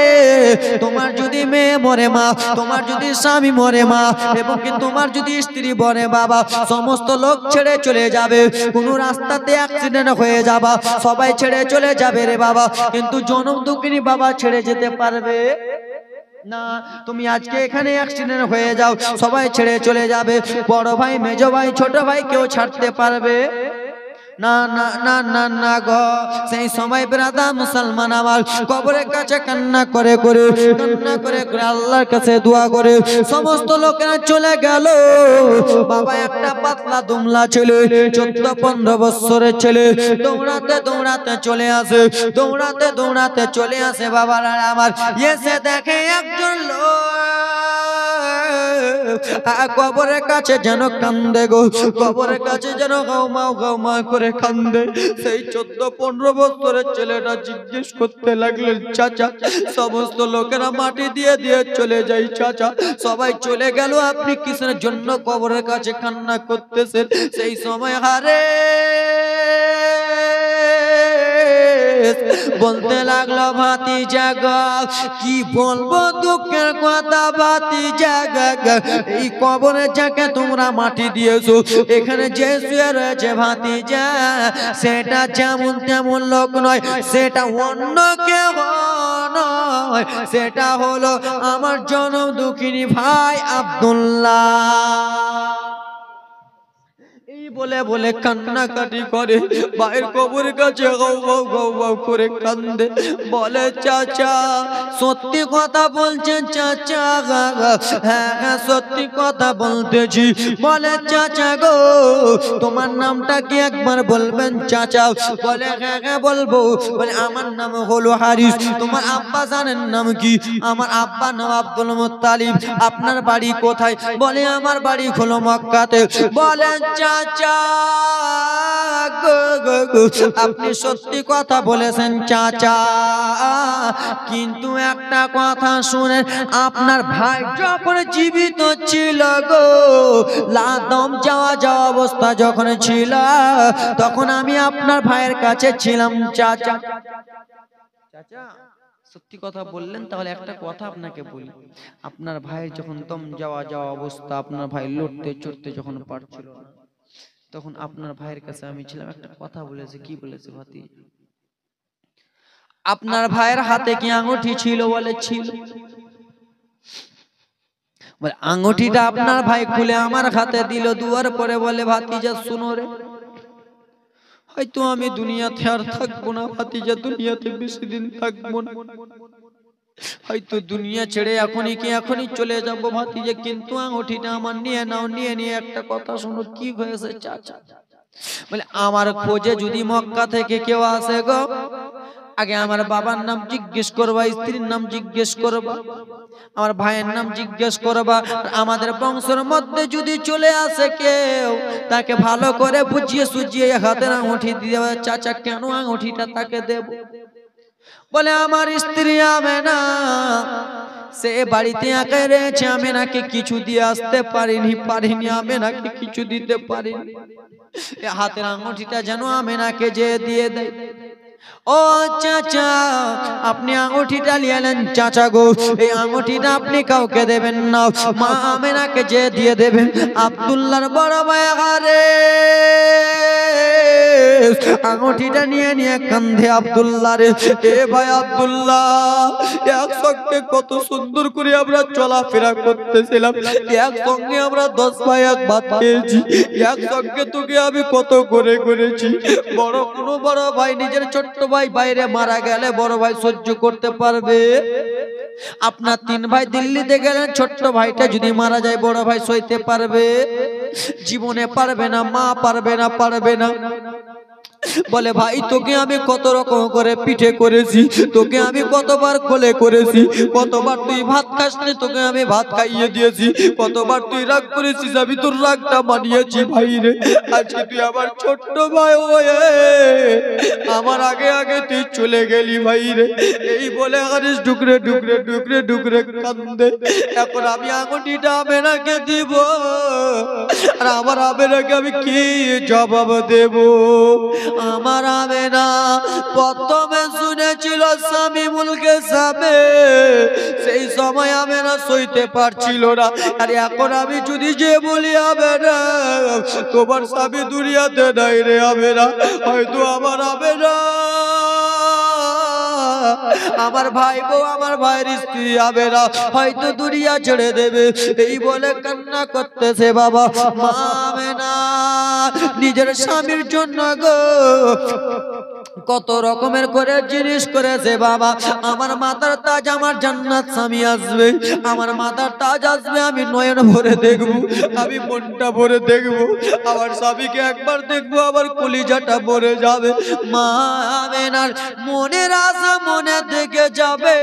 তোমার যদি মেয়ে মরে মা, তোমার যদি স্বামী মরে মা, এবং তোমার যদি স্ত্রী মরে বাবা, সমস্ত লোক ছেড়ে চলে যাবে। কোন রাস্তাতে অ্যাক্সিডেন্ট হয়ে যাবা, সবাই ছেড়ে চলে যাবে রে বাবা, কিন্তু জনম দুঃখিনী বাবা ছেড়ে যেতে পারবে না। তুমি আজকে এখানে অ্যাক্সিডেন্ট হয়ে যাও, সবাই ছেড়ে চলে যাবে। বড় ভাই, মেজো ভাই, ছোট ভাই কেউ ছাড়তে পারবে না না না না না গো। সেই সময় ব্রাদার মুসলমান আমার কবরের কাছে কান্না করে আল্লাহর কাছে দোয়া করে সমস্ত লোকেরা চলে গেল। বাবা একটা পাতলা দুমলা ছেলে, 14-15 বছরের ছেলে, দৌড়াতে চলে আসে বাবার আমার। এসে দেখে একজন লোক কবরের কাছে যেন কান্দে গো, কবরের কাছে যেন গাউমা করে কান্দে। সেই 14-15 বছরের ছেলেটা জিজ্ঞেস করতে লাগলেন, চাচা সমস্ত লোকেরা মাটি দিয়ে চলে যায়, চাচা সবাই চলে গেল, আপনি কিসের জন্য কবরের কাছে কান্না করতেছেন? সেই সময় হারে বলতে লাগলো, ভাতিজা গো কি বলবো দুঃখের কথা ভাতিজা গো, এই কবরে যাকে তোমরা মাটি দিয়েছো, এখানে যে শুয়ে রয়েছে ভাতিজা, সেটা যেমন তেমন লোক নয়, সেটা অন্য কেউ নয়, সেটা হলো আমার জনম দুঃখিনী ভাই আব্দুল্লাহ। বলে বলে কান্নাকাটি করে, ভাইয়ের কবরের কাছে গাও করে কান্দে। বলে চাচা সত্যি কথা বলছেন চাচা? হ্যাঁ সত্যি কথা বলতেছি। বলে চাচা গো তোমার নামটা কি একবার বলবেন চাচা? বলে হ্যাঁ বলবো। বলে আমার নাম হলো হারিস। তোমার আব্বা জানেন নাম কি? আমার আব্বার নাম আব্দুল মুত্তালিব। আপনার বাড়ি কোথায়? বলে আমার বাড়ি হলো মক্কাতে। বলে চাচা আপনি সত্যি কথা বলেছেন চাচা, কিন্তু একটা কথা শুনেন, আপনার ভাই যখন জীবিত ছিল গো, লাদম যাওয়া অবস্থা যখন ছিল, তখন আমি আপনার ভাইয়ের কাছে ছিলাম চাচা। চাচা সত্যি কথা বললেন। তাহলে একটা কথা আপনাকে বলি, আপনার ভাইয়ের যখন দম যাওয়া যাওয়া অবস্থা, আপনার ভাই লড়তে চড়তে যখন পারছিল না, তখন আপনার ভাইয়ের কাছে আমি ছিলাম, একটা কথা বলেছে। কি বলেছে ভাতি? আপনার ভাইয়ের হাতে কি আঙুঠি ছিল? বলে ছিল। বলে আঙুঠিটা আপনার ভাই খুলে আমার হাতে দিল, দুয়ার পরে বলে ভাতিজা শুনো রে, হয়তো আমি দুনিয়াতে আর থাকবো না ভাতিজা, দুনিয়াতে বেশি দিন থাকবো না, হয়তো দুনিয়া ছেড়ে এখনই চলে যাব ভাতিজা, কিন্তু আঙুঠিটা আমার নিয়ে নাও। নিয়ে নিয়ে একটা কথা শোনো, কি হয়েছে চাচা? বলে আমার খোঁজে যদি মক্কা থেকে কেউ আসে গো, আগে আমার বাবার নাম জিজ্ঞেস করবা, স্ত্রীর নাম জিজ্ঞেস করবা, আমার ভাইয়ের নাম জিজ্ঞেস করবা। আমাদের বংশের মধ্যে যদি চলে আসে কেউ, তাকে ভালো করে বুঝিয়ে সুঝিয়ে হাতের আঙুঠি দিয়ে, চাচা কেন আঙুঠিটা তাকে দেব? বলে আমার স্ত্রী আমেনা সে বাড়িতে একা রয়েছে, আমেনাকে কিছু দিয়ে আসতে পারিনি, আমেনাকে কিছু দিতে পারিনি, হাতের আঙুঠিটা যেন আমেনাকে যে দিয়ে দেয়। ও চাচা, আপনি আঙুঠিটা নিলেন চাচা গো, এই আঙুঠিটা আপনি কাউকে দেবেন না, মা আমেনাকে যে দিয়ে দেবেন। আব্দুল্লাহর বড় ভাই আরে আঙুঠিটা নিয়ে নিয়ে কান্ধে আব্দুল্লাহ রে, এ ভাই আব্দুল্লাহ, একসঙ্গে কত সুন্দর করে আমরা চলাফেরা করতেছিলাম, একসঙ্গে আমরা 10 ভাই এক ভাত খেয়েছি, একসঙ্গে তোকে আমি কত করে করেছি। কোনো বড় ভাই নিজের ছোট্ট ভাই বাইরে মারা গেলে বড় ভাই সহ্য করতে পারবে? আপনার 3 ভাই দিল্লিতে গেলেন, ছোট্ট ভাইটা যদি মারা যায় বড় ভাই সইতে পারবে? জীবনে পারবে না, মা পারবে না। বলে ভাই তোকে আমি কত রকম করে পিঠে করেছি, তোকে আমি কতবার কোলে করেছি, কতবার তুই ভাত খাসনি তোকে আমি ভাত খাইয়ে দিয়েছি, কতবার তুই রাগ করেছিস আমি তোর রাগটা মানিয়েছি ভাই রে। আজকে তুই আমার ছোট্ট ভাই হয়ে আমার আগে আগে তুই চলে গেলি ভাই রে। এই বলে আরিস ডুকরে কান্দে। এখন আমি আঙুঠিটা আমেনাকে দিব, আর আমার আমেনাকে আমি কি জবাব দেব? আমার আমেনা প্রথমে শুনেছিল শামীমুলকে যাবে, সেই সময় আমেনা সইতে পারছিল না, আর এখন আমি যদি যে বলি আমেনা তোমার স্বামী দুনিয়াতে নাই রে আমেনা, হয়তো আমার আমেনা আমার ভাই বউ আমার ভাইয়ের স্ত্রী আমেনা হয়তো দুনিয়া ছেড়ে দেবে, এই বলে কান্না করতেছে বাবা। মা আমেনা নিজের স্বামীর জন্য গো কত রকমের করে জিনিস করেছে বাবা। আমার মাথার তাজ আমার জান্নাত স্বামী আসবে, আমার মাথার তাজ আসবে, আমি নয়ন ভরে দেখবো, আমি মনটা ভরে দেখবো, আমার স্বামীকে একবার দেখবো, আবার কলিজাটা ভরে যাবে। মা আমেনার মনের আশা মনে থেকে যাবে,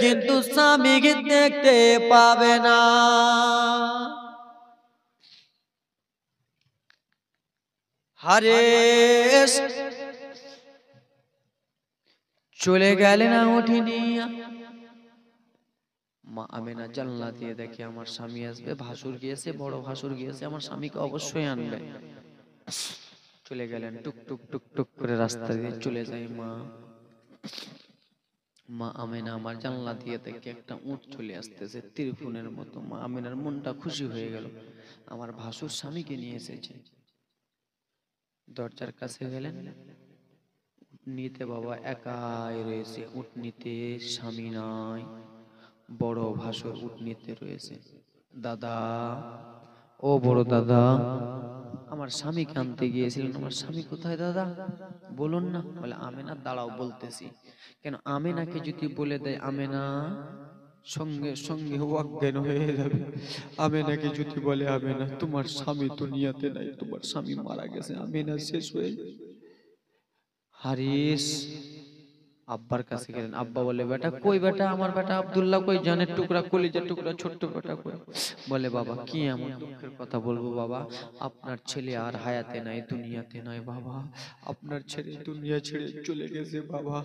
কিন্তু স্বামীকে দেখতে পাবে না। হারেস চলে গেলেন আঙুঠি নিয়ে। মা আমেনা জানলা দিয়ে দেখে আমার স্বামী আসবে, ভাসুর গিয়েছে, বড় ভাসুর গিয়েছে, আমার স্বামীকে অবশ্যই আনবে। চলে গেলেন, টুক করে রাস্তা দিয়ে চলে যায় মা আমেনা আমার জানলা দিয়ে দেখে একটা উট চলে আসতেছে তীরফুনের মতো। মা আমেনার মনটা খুশি হয়ে গেল, আমার ভাসুর স্বামীকে নিয়ে এসেছে। দরজার কাছে গেলেন, নিতে বাবা একাই রয়েছে, উটনিতে স্বামী নাই, বড় ভাসুর উটনিতে রয়েছে। দাদা, ও বড় দাদা, আমার স্বামীকে আনতে গিয়েছিলেন, আমার স্বামী কোথায় দাদা বলুন না। বলে আমেনা দাঁড়াও বলতেছি। কেন আমেনাকে যদি বলে দেয় আমেনা সঙ্গে সঙ্গে অজ্ঞান হয়ে যাবে। আমেনাকে যদি বলে আমেনা তোমার স্বামী দুনিয়াতে নাই, তোমার স্বামী মারা গেছে, আমেনা শেষ হয়ে যাবে। হারিস আব্বার কাছে গেলেন, আব্বা বলে বেটা কই, বেটা আমার বেটা আব্দুল্লাহ কই, জানের টুকরা কলিজার টুকরা ছোট্ট বেটা কই? বলে বাবা কি এমন দুঃখের কথা বলবো বাবা, আপনার ছেলে আর হায়াতে নাই, দুনিয়াতে নাই বাবা, আপনার ছেলে দুনিয়া ছেড়ে চলে গেছে বাবা,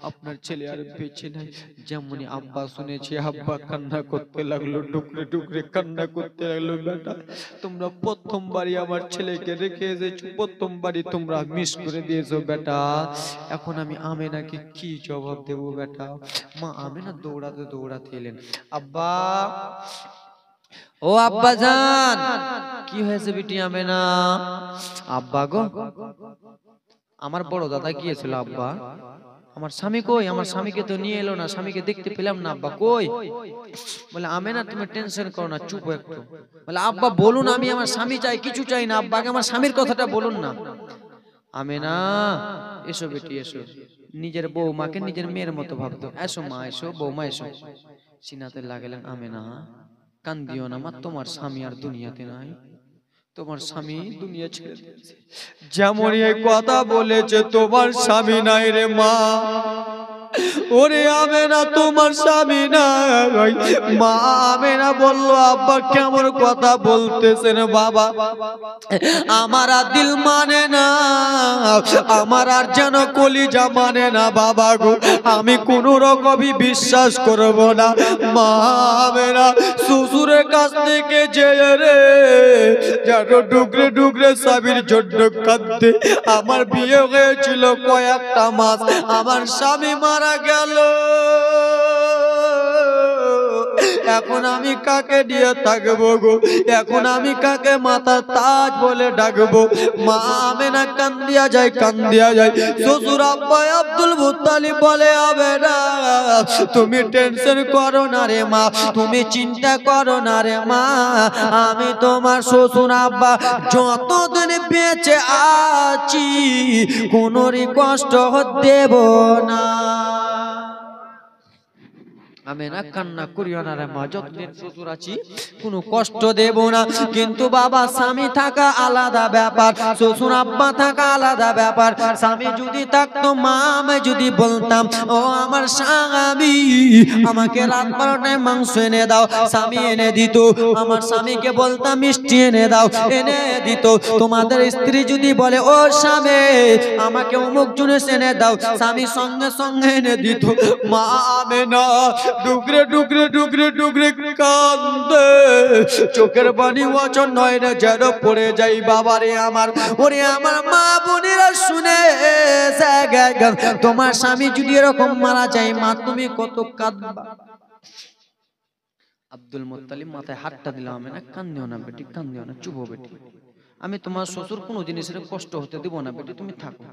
আপনার ছেলে আর বেঁচে নাই। যেমনই আব্বা শুনেছে আব্বা কান্না করতে লাগলো, টুকরে কান্না করতে লাগলো। বেটা তোমরা প্রথমবারই আমার ছেলেকে রেখে এসেছো, প্রথমবারই তোমরা মিস করে দিয়েছো বেটা, এখন আমি আমেনাকে কি জবাব দেবো বেটা? মা আমেনা দৌড়াতে দৌড়াতে এলেন। আব্বা, ও আব্বা জান, কি হয়েছে বিটি আমেনা? আব্বা গো, আমার বড় দাদা গিয়েছিল আব্বা, আমার স্বামী কই? আমার স্বামীকে তো নিয়ে এলো না, স্বামীকে দেখতে পেলাম না আব্বা, কই? বলে আমেনা তুমি টেনশন করো না, চুপ একটু। বলে আব্বা বলুন, আমি আমার স্বামী চাই, কিছু চাই না আব্বা, আগে আমার স্বামীর কথাটা বলুন না। আমেনা এসো বেটি এসো, নিজের বৌমাকে নিজের মেয়ের মতো ভাবতো। এসো মা এসো, বৌমা এসো। সিনাতে লাগালেন। আমেনা কান্দিও না মা, তোমার স্বামী আর দুনিয়াতে নাই, তোমার স্বামী দুনিয়া ছেড়ে দিয়েছে। যেমন এই কথা বলেছে, তোমার স্বামী নাই রে মা। ওরে আমেনা তোমার স্বামী নাই। মা আমেনা বলল, আব্বা কেমন কথা বলতেছেন বাবা, আমার আর দিল মানে না, আমার আর যেন কলিজা মানে না বাবা গো, আমি কোন রকমই বিশ্বাস করব না। মা আমেনা শ্বশুরের কাছ থেকে যে রে যেন ডুকরে ডুকরে স্বামীর জন্য কাঁদতে। আমার বিয়ে হয়েছিল কয়েকটা মাস, আমার স্বামী মারা গেল, এখন আমি কাকে নিয়ে থাকবো গো, এখন আমি কাকে মাথা তাজ বলে ডাকবো? মা আমেনা কান্দিয়া যায়, কান্দিয়া যায়। শ্বশুর আব্বা আব্দুল মুত্তালিব বলে, আমেনা তুমি টেনশন করো না রে মা, তুমি চিন্তা করো না রে মা, আমি তোমার শ্বশুর আব্বা যতদিন বেঁচে আছি কোনোরই কষ্ট দেব না। আমেনা কান্না করিও না রে মা, যতদিন শ্বশুর আছি কোনো কষ্ট দেব না। কিন্তু বাবা স্বামী থাকা আলাদা ব্যাপার, শ্বশুর আব্বা থাকা আলাদা ব্যাপার। স্বামী যদি থাকতো, মা আমি যদি বলতাম, ও আমার স্বামী আমাকে রাত 12টায় মাংস এনে দাও, স্বামী এনে দিত। আমার স্বামীকে বলতাম মিষ্টি এনে দাও, এনে দিত। তোমাদের স্ত্রী যদি বলে, ও স্বামী আমাকে অমুক জিনিস এনে দাও, স্বামী সঙ্গে সঙ্গে এনে দিত। মা আমেনা ডুকরে ডুকরে ডুকরে ডুকরে কান্দে, চোখের পানি ওয়াচন নয় না যেন পড়ে যাই বাবারে আমার। ওরে আমার মা বোনেরা শুনে, তোমার স্বামী যদি এরকম মারা যায় মা, তুমি কত কাঁদবা। আব্দুল মুত্তালিব মাথায় হাতটা দিলাম, আমেনা কান্দিও না বেটি, কান্দিও না, চুপ বেটি, আমি তোমার শ্বশুর কোনো জিনিসের কষ্ট হতে দিব না বেটি, তুমি থাকো।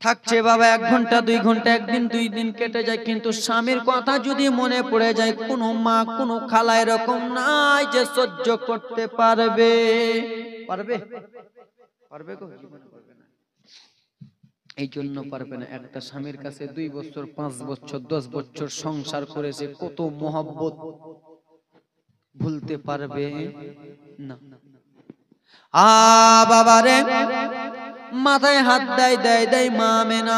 থাকছে বাবা 1 ঘন্টা 2 ঘন্টা, একদিন 2 দিন কেটে যায়, কিন্তু স্বামীর কথা যদি মনে পড়ে যায়, কোনো মা কোনো খালা এরকম নাই যে সহ্য করতে পারবে। পারবে? পারবে গো? এই জন্য পারবে না। একটা স্বামীর কাছে 2 বছর 5 বছর 10 বছর সংসার করেছে, কত মহব্বত ভুলতে পারবে না। বাবা রে, মাথায় হাত দেয় দেয় দেয় মা আমেনা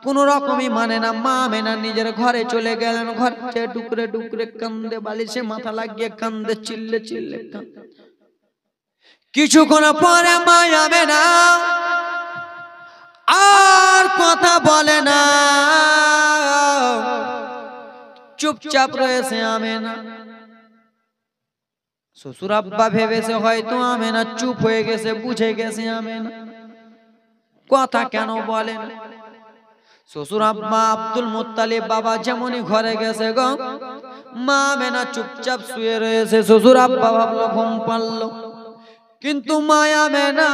কোন রকমই মানে না। মা আমেনা নিজের ঘরে চলে গেলেন, ঘরে ডুকরে ডুকরে কান্দে, বালিশে মাথা লাগিয়ে কান্দে, চিল্লে চিল্লে কান্দে। কিছুক্ষণ পরে মা আমেনা আর কথা বলে না, চুপচাপ রয়েছে আমেনা। শ্বশুর আব্বা ভেবেছে হয়তো আমেনা চুপ হয়ে গেছে, বুঝে গেছে আমেনা কথা কেন বলেন। শ্বশুর আব্বা আব্দুল মুত্তালিব বাবা যেমনই ঘরে গেছে গো, মা আমেনা চুপচাপ শুয়ে রয়েছে। শ্বশুর আব্বা ভাবলো ঘুম পারলো, কিন্তু মা আমেনা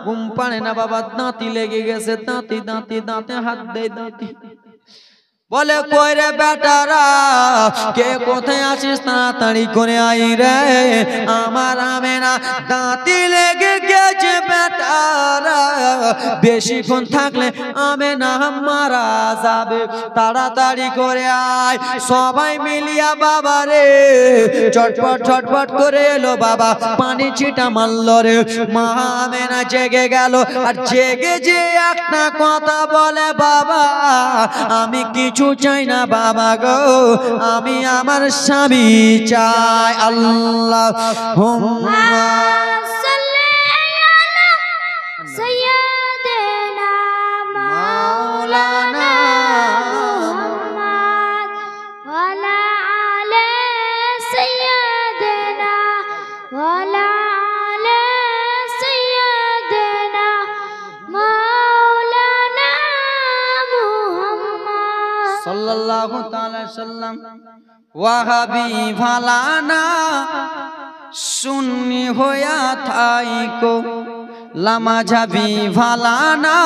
ঘুম পারে না বাবা, দাঁতি লেগে গেছে, দাঁতি দাঁতি দাঁতে হাত দেয়, দাঁতি বলে কই রে বেটারা, কে কোথায় আছিস, তাড়াতাড়ি করে আই রে, আমার আমেনা দাঁতি লেগে গেছে বেটারা, বেশিক্ষণ থাকলে আমেনা মারা যাবে, তাড়াতাড়ি করে আয়। সবাই মিলিয়া বাবা রে চটপট চটপট করে এলো বাবা, পানি ছিটা মারল রে। মা আমেনা জেগে গেল, আর জেগে যে একটা কথা বলে, বাবা আমি কিছু চাই না বাবা গো, আমি আমার স্বামী চাই। আল্লাহ মাওলানা সাল্লাল্লাহু তাআলা সাল্লাম ওয়াহাবি ভালানা সুন্নি হইয়া থাইকো লামাঝাবি ভালানা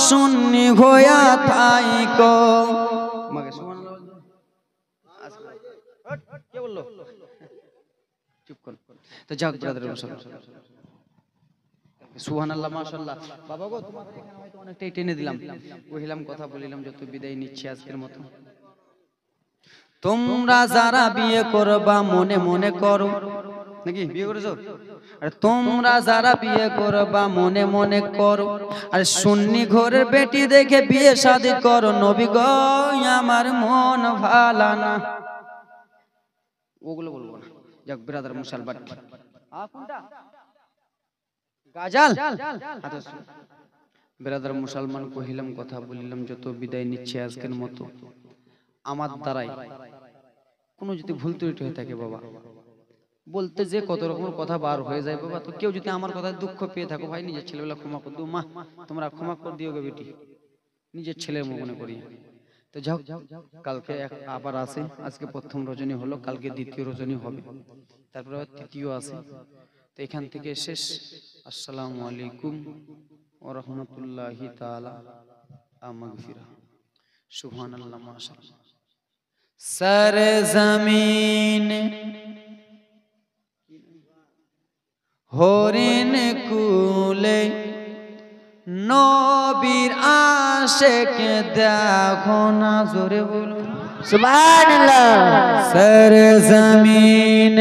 সুন্নি হইয়া থাইকো মাগে সুবহানাল্লাহ কে বললো চুপ কর তো যাও ব্রাদার সুবহানাল্লাহ মাশাআল্লাহ বাবা গো তোমাদের এখানে হয়তো অনেকটাই টেনে দিলাম কইলাম কথা বলিলাম যত বিদায় নিচ্ছি আজকের মতো তোমরা যারা বিয়ে করবা মনে মনে করো নাকি বিয়ে করেছো আর তোমরা যারা বিয়ে করবা মনে মনে করো আর সুন্নি ঘরের বেটি দেখে বিয়ে শাদী করো নবী গো আমার মন ভালো না ওগুলো বলবো না যাক ব্রাদার মুসলমান কোনটা গাজাল ব্রাদার মুসলমান কহিলাম কথা বলিলাম যত বিদায় নিচ্ছে আজকের মতো আমার দ্বারাই কোনো যদি ভুল ত্রুটি হয়ে থাকে বাবা বলতে যে কত রকমের কথা বার হয়ে যায় বাবা তো কেউ যদি আমার কথা দুঃখ পেয়ে থাকো ভাই নিজের ছেলেবেলা ক্ষমা করে দিও মা তোমরা ক্ষমা করে দিও গো বেটি নিজের ছেলের মনে করি তো যাও কালকে আবার আসে আজকে প্রথম রজনী হলো কালকে দ্বিতীয় রজনী হবে তারপরে তৃতীয় আছে তো এখান থেকে শেষ আসসালামু আলাইকুম ওয়া রাহমাতুল্লাহি তাআলা মাগফিরা সুবহানাল্লাহ মাশাআল্লাহ সারে জমিন হরিণ কুলে নবীর আশিক দেখো না জোরে বলো সুবহানাল্লাহ সারে জমিন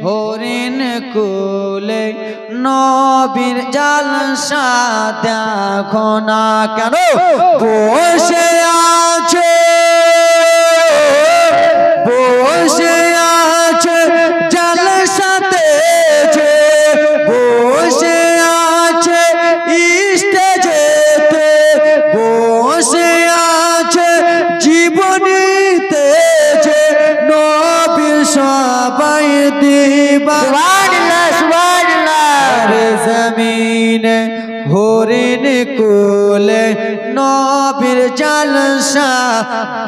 হরিণ কুলে নবীর জালসা দেখো না কেন বসে আছে জালসাতে যে বসে আছে স্টেজেতে বসে আছে জীবনীতে যে নবী সবাই দিবা সুবহানাল্লাহ সুবহানাল্লাহ জমিন হরিণ কুলে নবীর জালসা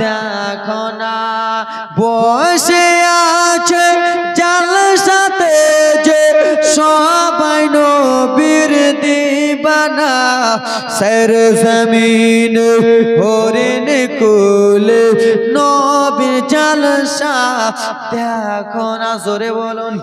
দেখো না বসে আছে জালসাতে যে সবাই নবীর দিবানা সর জমিন হরিণ কুলে নবীর জালসা দেখো না জোরে বলুন